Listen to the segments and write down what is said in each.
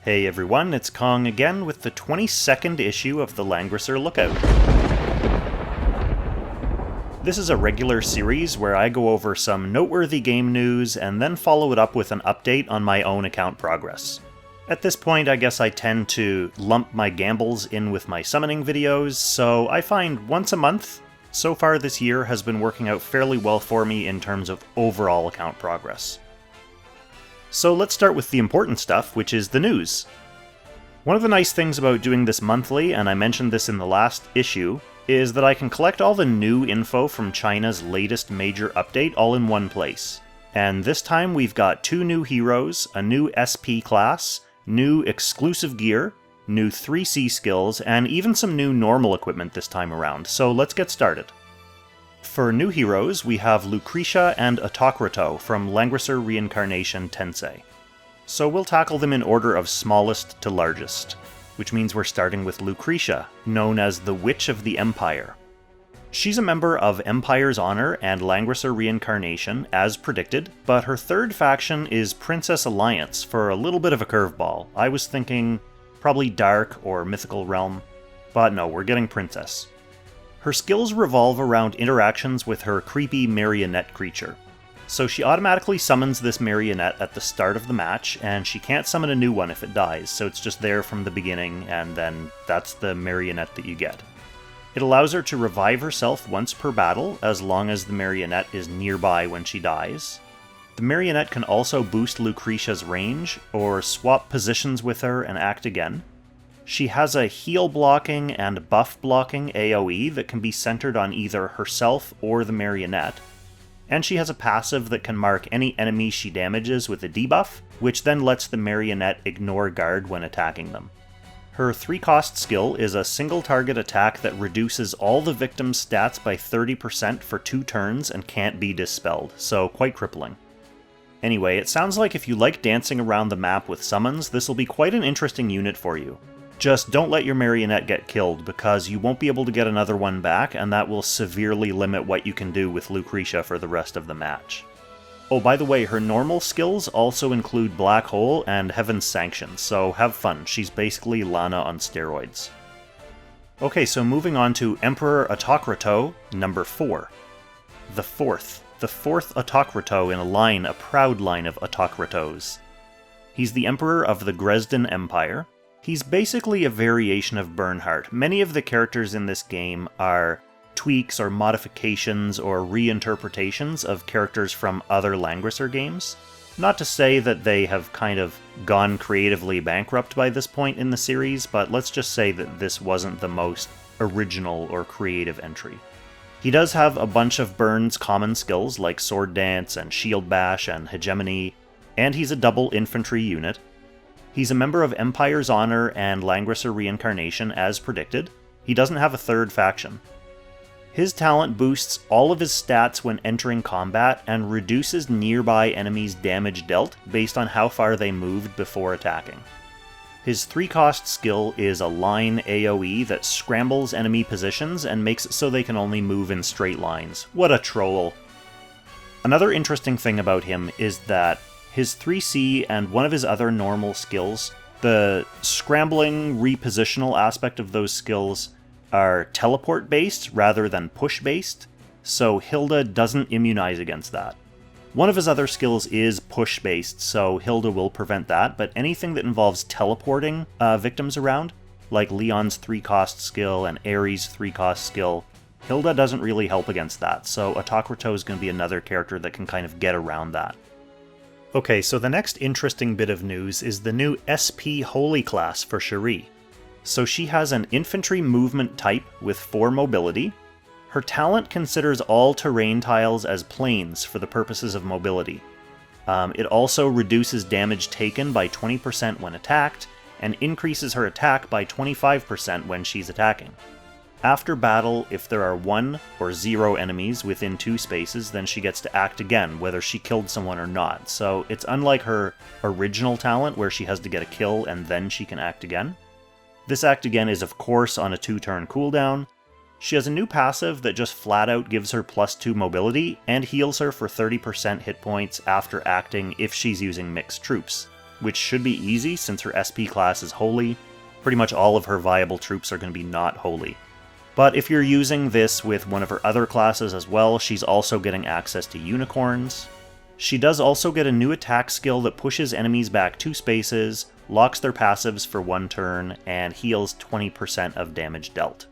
Hey everyone, it's Kong again with the 22nd issue of the Langrisser Lookout. This is a regular series where I go over some noteworthy game news and then follow it up with an update on my own account progress. At this point, I guess I tend to lump my gambles in with my summoning videos, so I find once a month, so far this year, has been working out fairly well for me in terms of overall account progress. So let's start with the important stuff, which is the news. One of the nice things about doing this monthly, and I mentioned this in the last issue, is that I can collect all the new info from China's latest major update all in one place. And this time we've got 2 new heroes, a new SP class, new exclusive gear, new 3C skills, and even some new normal equipment this time around, so let's get started. For new heroes, we have Lucretia and Autokrato from Langrisser Reincarnation Tensei. So we'll tackle them in order of smallest to largest, which means we're starting with Lucretia, known as the Witch of the Empire. She's a member of Empire's Honor and Langrisser Reincarnation, as predicted, but her third faction is Princess Alliance for a little bit of a curveball. I was thinking probably Dark or Mythical Realm, but no, we're getting Princess. Her skills revolve around interactions with her creepy marionette creature. So she automatically summons this marionette at the start of the match, and she can't summon a new one if it dies, so it's just there from the beginning, and then that's the marionette that you get. It allows her to revive herself once per battle, as long as the marionette is nearby when she dies. The marionette can also boost Lucretia's range, or swap positions with her and act again. She has a heal blocking and buff blocking AoE that can be centered on either herself or the marionette, and she has a passive that can mark any enemy she damages with a debuff, which then lets the marionette ignore guard when attacking them. Her 3-cost skill is a single target attack that reduces all the victim's stats by 30% for 2 turns and can't be dispelled, so quite crippling. Anyway, it sounds like if you like dancing around the map with summons, this will be quite an interesting unit for you. Just don't let your marionette get killed, because you won't be able to get another one back, and that will severely limit what you can do with Lucretia for the rest of the match. Oh, by the way, her normal skills also include Black Hole and Heaven's Sanction, so have fun. She's basically Lana on steroids. Okay, so moving on to Emperor Autokrato, number 4. The fourth Autokrato in a proud line of Autokratos. He's the Emperor of the Dresden Empire. He's basically a variation of Bernhardt. Many of the characters in this game are tweaks or modifications or reinterpretations of characters from other Langrisser games. Not to say that they have kind of gone creatively bankrupt by this point in the series, but let's just say that this wasn't the most original or creative entry. He does have a bunch of Bern's common skills like Sword Dance and Shield Bash and Hegemony, and he's a double infantry unit. He's a member of Empire's Honor and Langrisser Reincarnation, as predicted. He doesn't have a third faction. His talent boosts all of his stats when entering combat and reduces nearby enemies' damage dealt based on how far they moved before attacking. His 3-cost skill is a line AoE that scrambles enemy positions and makes it so they can only move in straight lines. What a troll. Another interesting thing about him is that his 3C and one of his other normal skills, the scrambling repositional aspect of those skills, are teleport-based rather than push-based, so Hilda doesn't immunize against that. One of his other skills is push-based, so Hilda will prevent that, but anything that involves teleporting victims around, like Leon's 3-cost skill and Ares' 3-cost skill, Hilda doesn't really help against that, so Autokrato is going to be another character that can kind of get around that. Okay, so the next interesting bit of news is the new SP Holy class for Cherie. So she has an infantry movement type with 4 mobility. Her talent considers all terrain tiles as planes for the purposes of mobility. It also reduces damage taken by 20% when attacked, and increases her attack by 25% when she's attacking. After battle, if there are 1 or 0 enemies within 2 spaces, then she gets to act again, whether she killed someone or not. So it's unlike her original talent, where she has to get a kill and then she can act again. This act again is of course on a 2-turn cooldown. She has a new passive that just flat out gives her +2 mobility, and heals her for 30% hit points after acting if she's using mixed troops. which should be easy since her SP class is holy. Pretty much all of her viable troops are going to be not holy. But if you're using this with one of her other classes as well, she's also getting access to unicorns. She does also get a new attack skill that pushes enemies back 2 spaces, locks their passives for 1 turn, and heals 20% of damage dealt.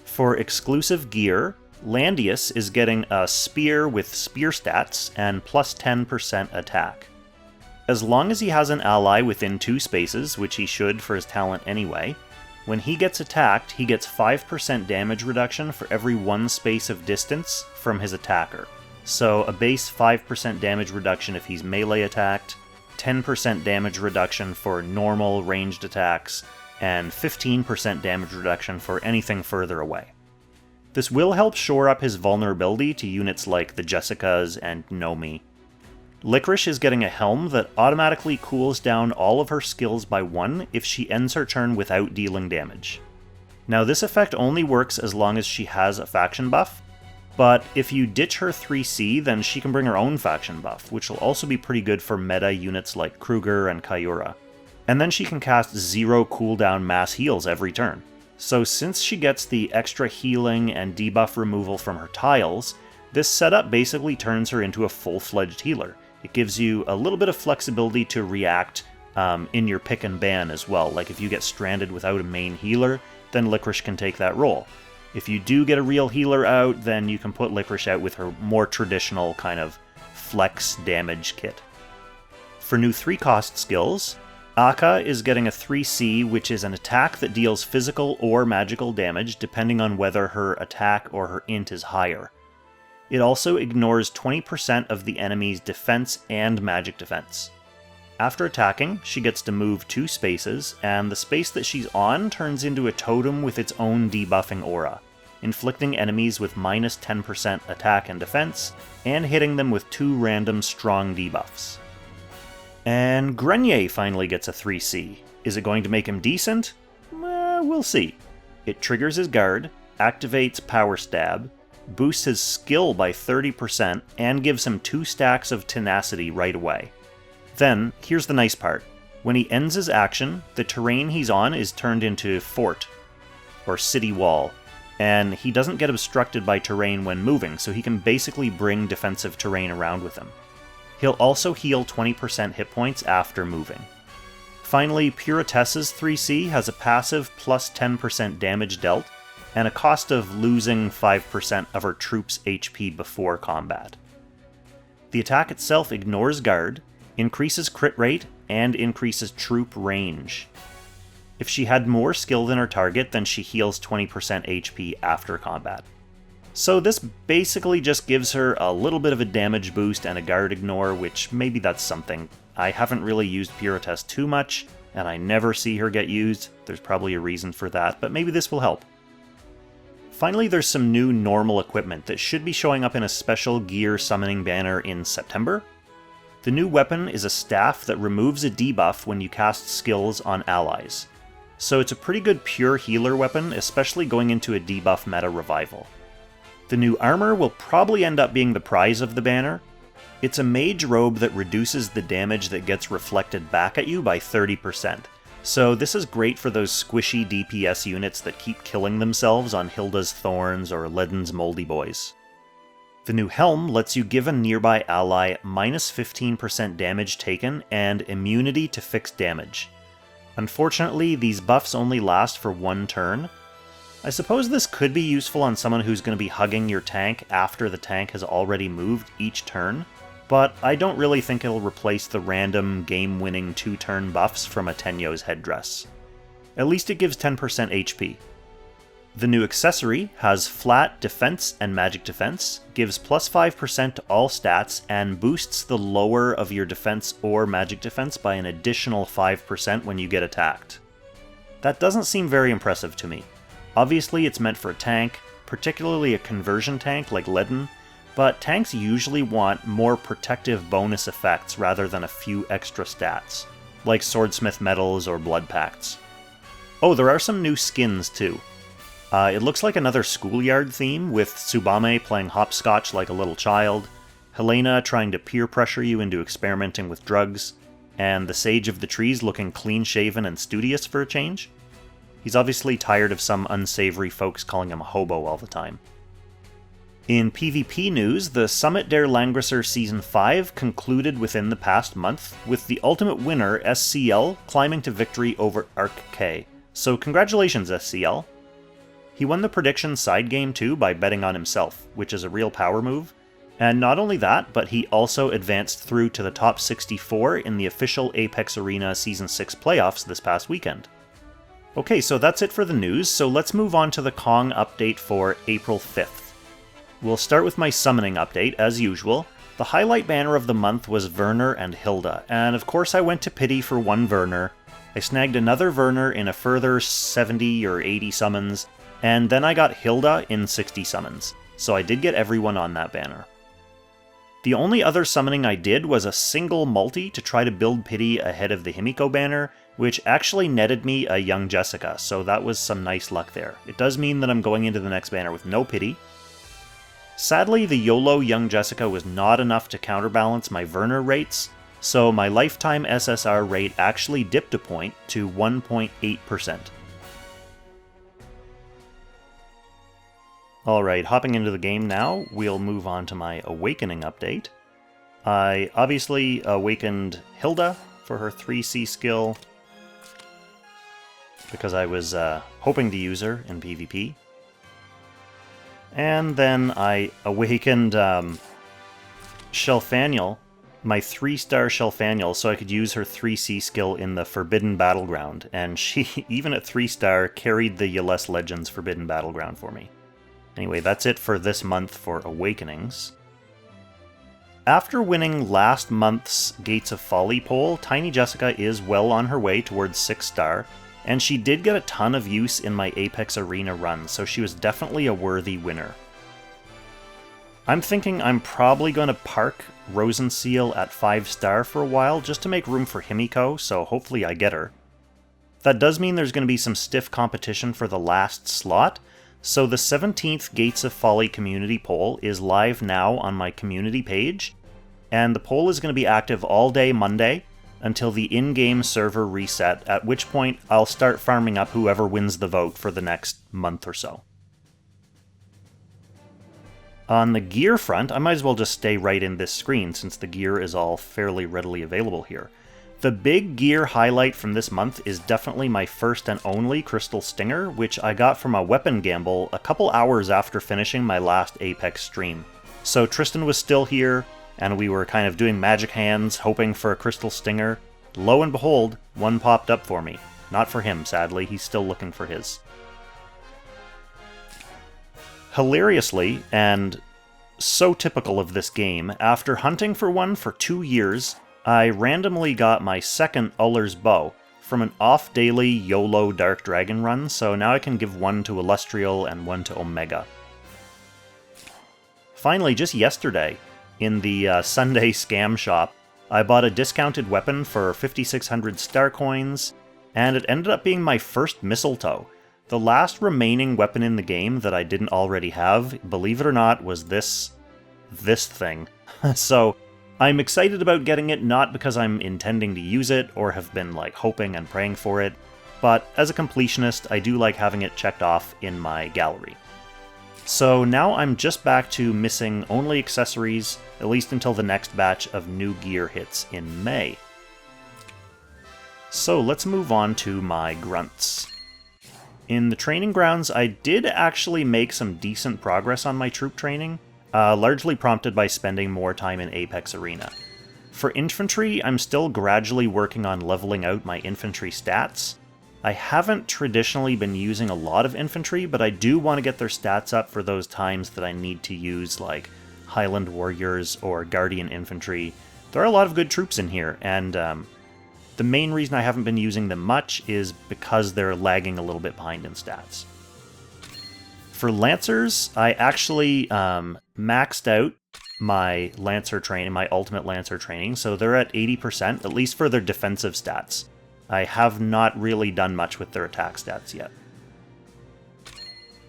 For exclusive gear, Landius is getting a spear with spear stats and plus 10% attack. As long as he has an ally within 2 spaces, which he should for his talent anyway, when he gets attacked, he gets 5% damage reduction for every 1 space of distance from his attacker. So a base 5% damage reduction if he's melee attacked, 10% damage reduction for normal ranged attacks, and 15% damage reduction for anything further away. This will help shore up his vulnerability to units like the Jessicas and Nomi. Licorice is getting a helm that automatically cools down all of her skills by 1 if she ends her turn without dealing damage. Now this effect only works as long as she has a faction buff, but if you ditch her 3C, then she can bring her own faction buff, which will also be pretty good for meta units like Kruger and Kyura. And then she can cast 0 cooldown mass heals every turn. So since she gets the extra healing and debuff removal from her tiles, this setup basically turns her into a full-fledged healer. It gives you a little bit of flexibility to react in your pick and ban as well. Like if you get stranded without a main healer, then Licorice can take that role. If you do get a real healer out, then you can put Licorice out with her more traditional kind of flex damage kit. For new 3-cost skills, Akka is getting a 3C, which is an attack that deals physical or magical damage depending on whether her attack or her int is higher. It also ignores 20% of the enemy's defense and magic defense. After attacking, she gets to move 2 spaces, and the space that she's on turns into a totem with its own debuffing aura, inflicting enemies with minus 10% attack and defense, and hitting them with 2 random strong debuffs. And Grenier finally gets a 3C. Is it going to make him decent? We'll see. It triggers his guard, activates Power Stab, boosts his skill by 30%, and gives him 2 stacks of tenacity right away. Then, here's the nice part. When he ends his action, the terrain he's on is turned into fort, or city wall, and he doesn't get obstructed by terrain when moving, so he can basically bring defensive terrain around with him. He'll also heal 20% hit points after moving. Finally, Puritessa's 3C has a passive plus 10% damage dealt, and a cost of losing 5% of her troops' HP before combat. The attack itself ignores guard, increases crit rate, and increases troop range. If she had more skill than her target, then she heals 20% HP after combat. So this basically just gives her a little bit of a damage boost and a guard ignore, which maybe that's something. I haven't really used Puritess too much, and I never see her get used. There's probably a reason for that, but maybe this will help. Finally, there's some new normal equipment that should be showing up in a special gear summoning banner in September. The new weapon is a staff that removes a debuff when you cast skills on allies. So it's a pretty good pure healer weapon, especially going into a debuff meta revival. The new armor will probably end up being the prize of the banner. It's a mage robe that reduces the damage that gets reflected back at you by 30%. So this is great for those squishy DPS units that keep killing themselves on Hilda's Thorns or Ledin's Moldy Boys. The new helm lets you give a nearby ally minus 15% damage taken and immunity to fixed damage. Unfortunately, these buffs only last for 1 turn. I suppose this could be useful on someone who's going to be hugging your tank after the tank has already moved each turn, but I don't really think it'll replace the random game-winning 2-turn buffs from a Tenyo's headdress. At least it gives 10% HP. The new accessory has flat defense and magic defense, gives plus 5% to all stats, and boosts the lower of your defense or magic defense by an additional 5% when you get attacked. That doesn't seem very impressive to me. Obviously it's meant for a tank, particularly a conversion tank like Ledin, but tanks usually want more protective bonus effects rather than a few extra stats, like swordsmith medals or blood pacts. Oh, there are some new skins too. It looks like another schoolyard theme, with Tsubame playing hopscotch like a little child, Helena trying to peer pressure you into experimenting with drugs, and the Sage of the Trees looking clean-shaven and studious for a change. He's obviously tired of some unsavory folks calling him a hobo all the time. In PvP news, the Summit der Langrisser Season 5 concluded within the past month, with the ultimate winner, SCL, climbing to victory over Arc K. So congratulations, SCL. He won the prediction side game too by betting on himself, which is a real power move. And not only that, but he also advanced through to the top 64 in the official Apex Arena Season 6 playoffs this past weekend. Okay, so that's it for the news, so let's move on to the Kong update for April 5th. We'll start with my summoning update, as usual. The highlight banner of the month was Werner and Hilda, and of course I went to pity for one Werner. I snagged another Werner in a further 70 or 80 summons, and then I got Hilda in 60 summons, so I did get everyone on that banner. The only other summoning I did was a single multi to try to build pity ahead of the Himiko banner, which actually netted me a young Jessica, so that was some nice luck there. It does mean that I'm going into the next banner with no pity. Sadly, the YOLO young Jessica was not enough to counterbalance my Werner rates, so my lifetime SSR rate actually dipped a point to 1.8%. Alright, hopping into the game now, we'll move on to my Awakening update. I obviously awakened Hilda for her 3C skill, because I was hoping to use her in PvP. And then I awakened Shelfaniel, my 3-star Shelfaniel, so I could use her 3C skill in the Forbidden Battleground, and she, even at 3-star, carried the Yles Legends Forbidden Battleground for me. Anyway, that's it for this month for Awakenings. After winning last month's Gates of Folly poll, Tiny Jessica is well on her way towards 6-star, and she did get a ton of use in my Apex Arena run, so she was definitely a worthy winner. I'm thinking I'm probably going to park Rosenseal at 5-star for a while, just to make room for Himiko, so hopefully I get her. That does mean there's going to be some stiff competition for the last slot, so the 17th Gates of Folly community poll is live now on my community page, and the poll is going to be active all day Monday, until the in-game server reset, at which point I'll start farming up whoever wins the vote for the next month or so. On the gear front, I might as well just stay right in this screen since the gear is all fairly readily available here. The big gear highlight from this month is definitely my first and only Crystal Stinger, which I got from a weapon gamble a couple hours after finishing my last Apex stream. So Tristan was still here, and we were kind of doing magic hands, hoping for a Crystal Stinger. Lo and behold, one popped up for me. Not for him, sadly. He's still looking for his. Hilariously, and so typical of this game, after hunting for one for 2 years, I randomly got my second Uller's Bow from an off-daily YOLO Dark Dragon run, so now I can give one to Illustrial and one to Omega. Finally, just yesterday, in the Sunday scam shop, I bought a discounted weapon for 5,600 star coins, and it ended up being my first Mistletoe. The last remaining weapon in the game that I didn't already have, believe it or not, was this thing. So I'm excited about getting it, not because I'm intending to use it or have been like hoping and praying for it, but as a completionist, I do like having it checked off in my gallery. So now I'm just back to missing only accessories, at least until the next batch of new gear hits in May. So let's move on to my grunts. In the training grounds, I did actually make some decent progress on my troop training, largely prompted by spending more time in Apex Arena. For infantry, I'm still gradually working on leveling out my infantry stats. I haven't traditionally been using a lot of infantry, but I do want to get their stats up for those times that I need to use, like Highland Warriors or Guardian Infantry. There are a lot of good troops in here, and the main reason I haven't been using them much is because they're lagging a little bit behind in stats. For Lancers, I actually maxed out my Lancer training, my Ultimate Lancer training, so they're at 80%, at least for their defensive stats. I have not really done much with their attack stats yet.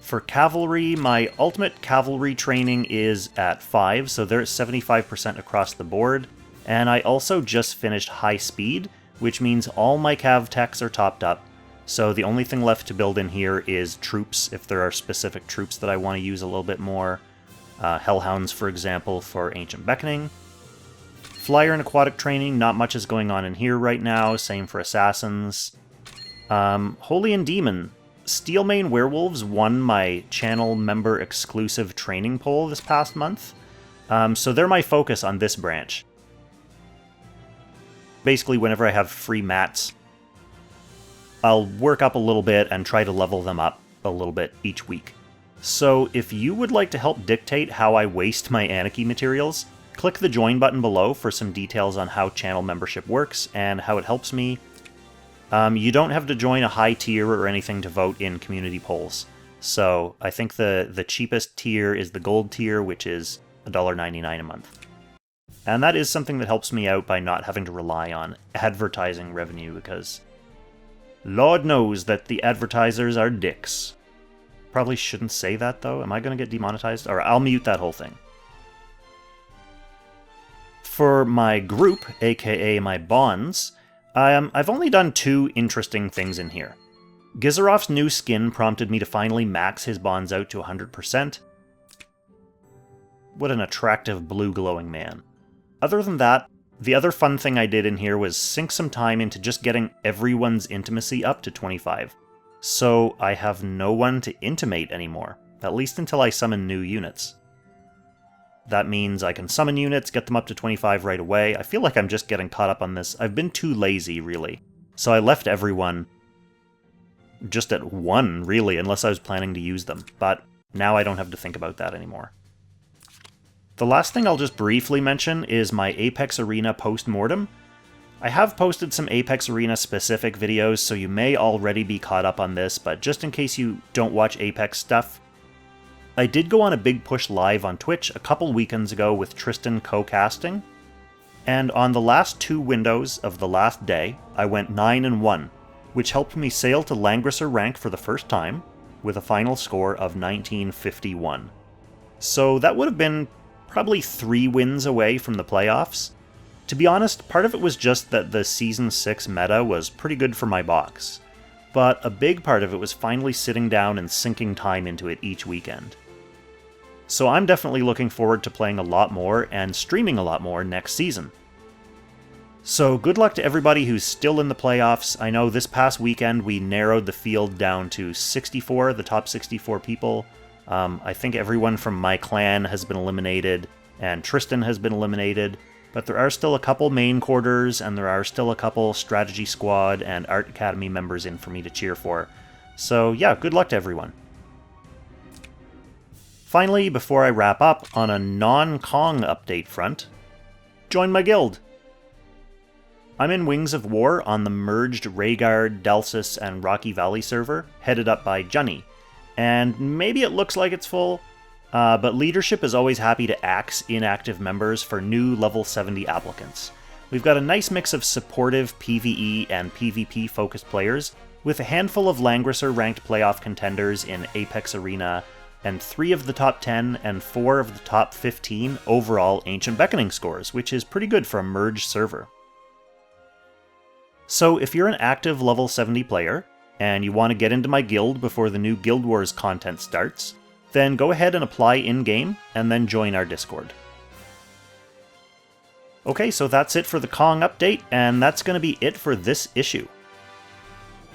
For Cavalry, my Ultimate Cavalry training is at 5, so they're at 75% across the board, And I also just finished High Speed, which means all my cav techs are topped up. So the only thing left to build in here is troops, if there are specific troops that I want to use a little bit more. Hellhounds, for example, for Ancient Beckoning. Flyer and aquatic training, not much is going on in here right now, same for assassins. Holy and Demon. Steelmane Werewolves won my channel member exclusive training poll this past month. So they're my focus on this branch. Basically, whenever I have free mats, I'll work up a little bit and try to level them up a little bit each week. So if you would like to help dictate how I waste my Anarchy materials, click the join button below for some details on how channel membership works and how it helps me. You don't have to join a high tier or anything to vote in community polls. So I think the cheapest tier is the gold tier, which is $1.99 a month. And that is something that helps me out by not having to rely on advertising revenue, because Lord knows that the advertisers are dicks. Probably shouldn't say that, though. Am I going to get demonetized? Or I'll mute that whole thing. For my group, aka my bonds, I've only done 2 interesting things in here. Gizarov's new skin prompted me to finally max his bonds out to 100%. What an attractive blue glowing man. Other than that, the other fun thing I did in here was sink some time into just getting everyone's intimacy up to 25. So I have no one to intimate anymore, at least until I summon new units. That means I can summon units, get them up to 25 right away. I feel like I'm just getting caught up on this. I've been too lazy, really. So I left everyone just at 1, really, unless I was planning to use them. But now I don't have to think about that anymore. The last thing I'll just briefly mention is my Apex Arena post-mortem. I have posted some Apex Arena specific videos, so you may already be caught up on this, but just in case you don't watch Apex stuff, I did go on a big push live on Twitch a couple weekends ago with Tristan co-casting, and on the last 2 windows of the last day, I went 9-1, which helped me sail to Langrisser rank for the first time, with a final score of 1951. So that would have been probably 3 wins away from the playoffs. To be honest, part of it was just that the Season 6 meta was pretty good for my box, but a big part of it was finally sitting down and sinking time into it each weekend. So I'm definitely looking forward to playing a lot more and streaming a lot more next season. So good luck to everybody who's still in the playoffs. I know this past weekend we narrowed the field down to 64, the top 64 people. I think everyone from my clan has been eliminated, and Tristan has been eliminated, but there are still a couple main quarters, and there are still a couple strategy squad and art academy members in for me to cheer for. So yeah, good luck to everyone. Finally, before I wrap up, on a non-Kong update front, join my guild! I'm in Wings of War on the merged Rayguard, Dalsis, and Rocky Valley server, headed up by Junny. And maybe it looks like it's full, but leadership is always happy to axe inactive members for new level 70 applicants. We've got a nice mix of supportive PvE and PvP focused players, with a handful of Langrisser ranked playoff contenders in Apex Arena, and 3 of the top 10 and 4 of the top 15 overall Ancient Beckoning scores, which is pretty good for a merged server. So if you're an active level 70 player, and you want to get into my guild before the new Guild Wars content starts, then go ahead and apply in-game, and then join our Discord. Okay, so that's it for the Kong update, and that's going to be it for this issue.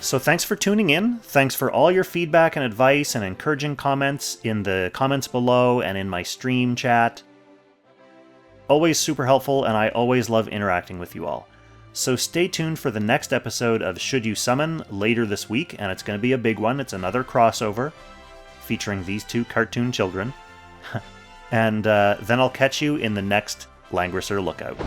So thanks for tuning in, thanks for all your feedback and advice and encouraging comments in the comments below and in my stream chat. Always super helpful, and I always love interacting with you all. So stay tuned for the next episode of Should You Summon later this week, and it's going to be a big one. It's another crossover featuring these 2 cartoon children. And then I'll catch you in the next Langrisser Lookout.